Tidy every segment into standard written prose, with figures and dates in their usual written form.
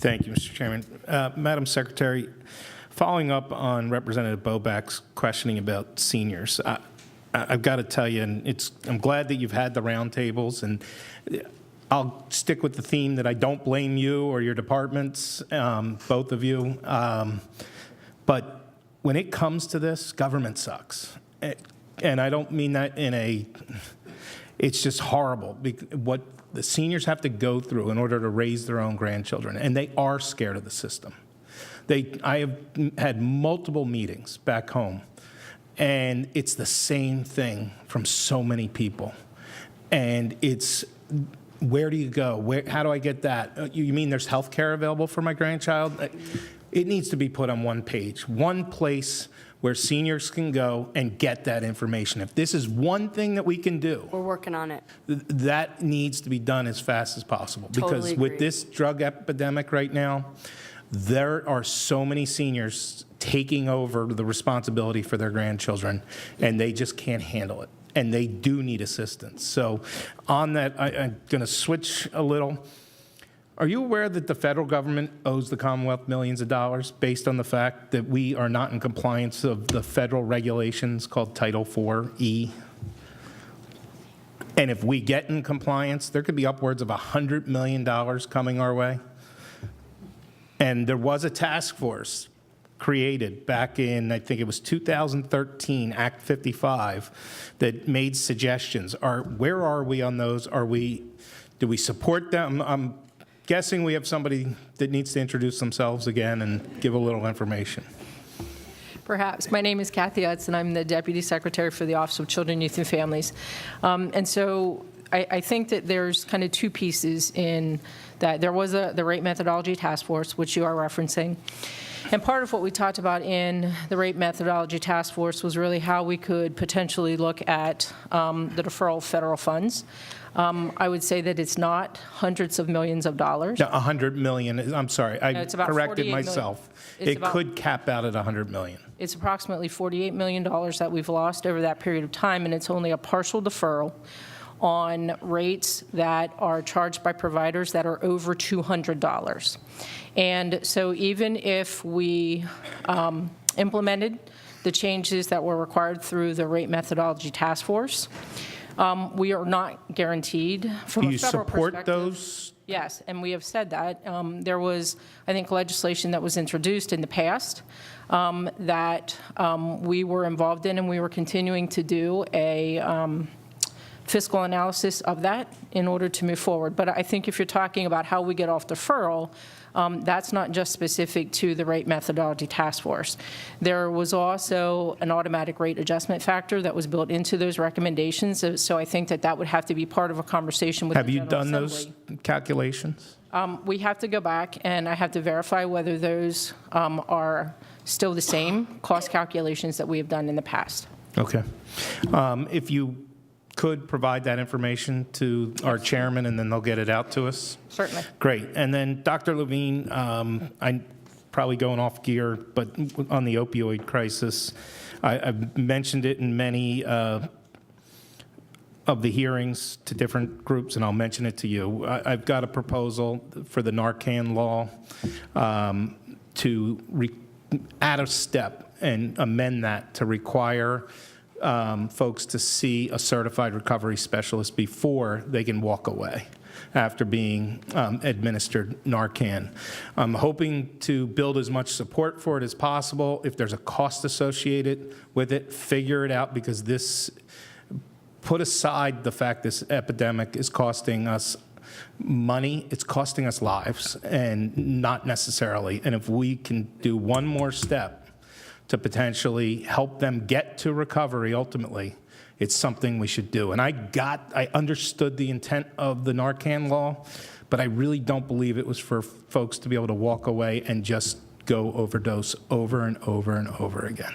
Thank you, Mr. Chairman. Madam Secretary, following up on Representative Boback's questioning about seniors, I've got to tell you, and I'm glad that you've had the roundtables, and I'll stick with the theme that I don't blame you or your departments, both of you. But when it comes to this, government sucks. And I don't mean that it's just horrible. What the seniors have to go through in order to raise their own grandchildren, and they are scared of the system. I have had multiple meetings back home, and it's the same thing from so many people. And it's, where do you go? How do I get that? You mean there's health care available for my grandchild? It needs to be put on one page, one place where seniors can go and get that information. If this is one thing that we can do, We're working on it. that needs to be done as fast as possible. Totally Because agree. with this drug epidemic right now, there are so many seniors taking over the responsibility for their grandchildren, and they just can't handle it. And they do need assistance. So on that, I'm going to switch a little. Are you aware that the federal government owes the Commonwealth millions of dollars based on the fact that we are not in compliance of the federal regulations called Title IV-E? And if we get in compliance, there could be upwards of $100 million coming our way. And there was a task force created back in, I think it was 2013, Act 55, that made suggestions. Where are we on those? Do we support them? I'm guessing we have somebody that needs to introduce themselves again and give a little information. Perhaps. My name is Kathy Utz, and I'm the Deputy Secretary for the Office of Children, Youth, and Families. And so I think that there's kind of two pieces in that. There was the Rate Methodology Task Force, which you are referencing. And part of what we talked about in the Rate Methodology Task Force was really how we could potentially look at the deferral of federal funds. I would say that it's not hundreds of millions of dollars. Now, 100 million, I'm sorry, I it's about corrected 48 million. myself. It's It could cap out at 100 million. It's approximately $48 million that we've lost over that period of time, and it's only a partial deferral on rates that are charged by providers that are over $200. And so even if we implemented the changes that were required through the Rate Methodology Task Force, we are not guaranteed from Do a you federal support perspective. those? Yes, and we have said that. There was, I think, legislation that was introduced in the past that we were involved in, and we were continuing to do a fiscal analysis of that in order to move forward. But I think if you're talking about how we get off deferral, that's not just specific to the Rate Methodology Task Force. There was also an automatic rate adjustment factor that was built into those recommendations, so I think that would have to be part of a conversation with the General Assembly. Have you done those calculations? We have to go back, and I have to verify whether those are still the same cost calculations that we have done in the past. Okay. If you could provide that information to our chairman, and then they'll get it out to us? Certainly. Great. And then, Dr. Levine, I'm probably going off gear, but on the opioid crisis, I've mentioned it in many of the hearings to different groups, and I'll mention it to you. I've got a proposal for the Narcan law to add a step and amend that to require folks to see a certified recovery specialist before they can walk away after being administered Narcan. I'm hoping to build as much support for it as possible. If there's a cost associated with it, figure it out, because put aside the fact this epidemic is costing us money, it's costing us lives, and not necessarily. And if we can do one more step to potentially help them get to recovery ultimately, it's something we should do. And I understood the intent of the Narcan law, but I really don't believe it was for folks to be able to walk away and just go overdose over and over and over again.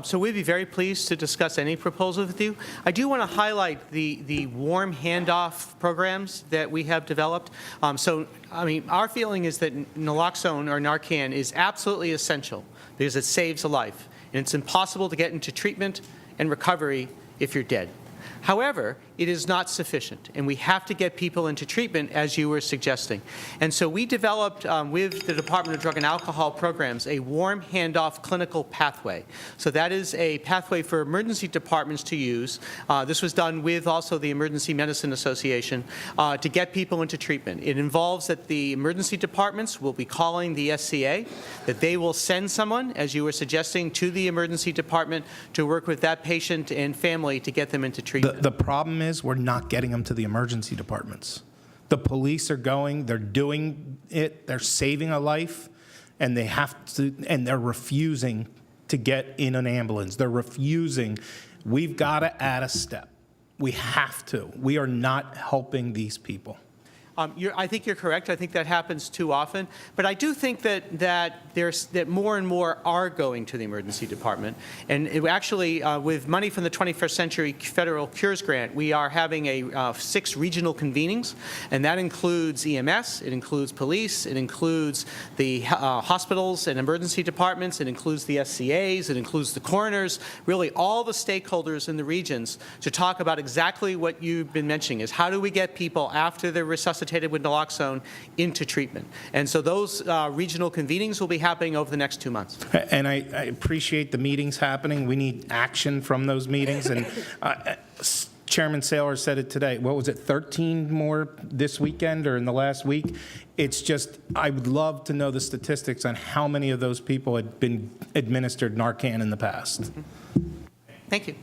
So we'd be very pleased to discuss any proposal with you. I do want to highlight the warm handoff programs that we have developed. Our feeling is that naloxone or Narcan is absolutely essential because it saves a life. And it's impossible to get into treatment and recovery if you're dead. However, it is not sufficient, and we have to get people into treatment, as you were suggesting. And so we developed, with the Department of Drug and Alcohol programs, a warm handoff clinical pathway. So that is a pathway for emergency departments to use. This was done with also the Emergency Medicine Association to get people into treatment. It involves that the emergency departments will be calling the SCA, that they will send someone, as you were suggesting, to the emergency department to work with that patient and family to get them into treatment. The problem is we're not getting them to the emergency departments. The police are going, they're doing it, they're saving a life, and they have to, and they're refusing to get in an ambulance. They're refusing. We've got to add a step. We have to. We are not helping these people. I think you're correct. I think that happens too often. But I do think that more and more are going to the emergency department. And actually, with money from the 21st Century Federal Cures Grant, we are having 6 regional convenings, and that includes EMS, it includes police, it includes the hospitals and emergency departments, it includes the SCAs, it includes the coroners, really all the stakeholders in the regions to talk about exactly what you've been mentioning, is how do we get people after they're resuscitated with naloxone into treatment. And so those regional convenings will be happening over the next 2 months. And I appreciate the meetings happening. We need action from those meetings. And Chairman Saylor said it today. What was it, 13 more this weekend or in the last week? It's just, I would love to know the statistics on how many of those people had been administered Narcan in the past. Thank you.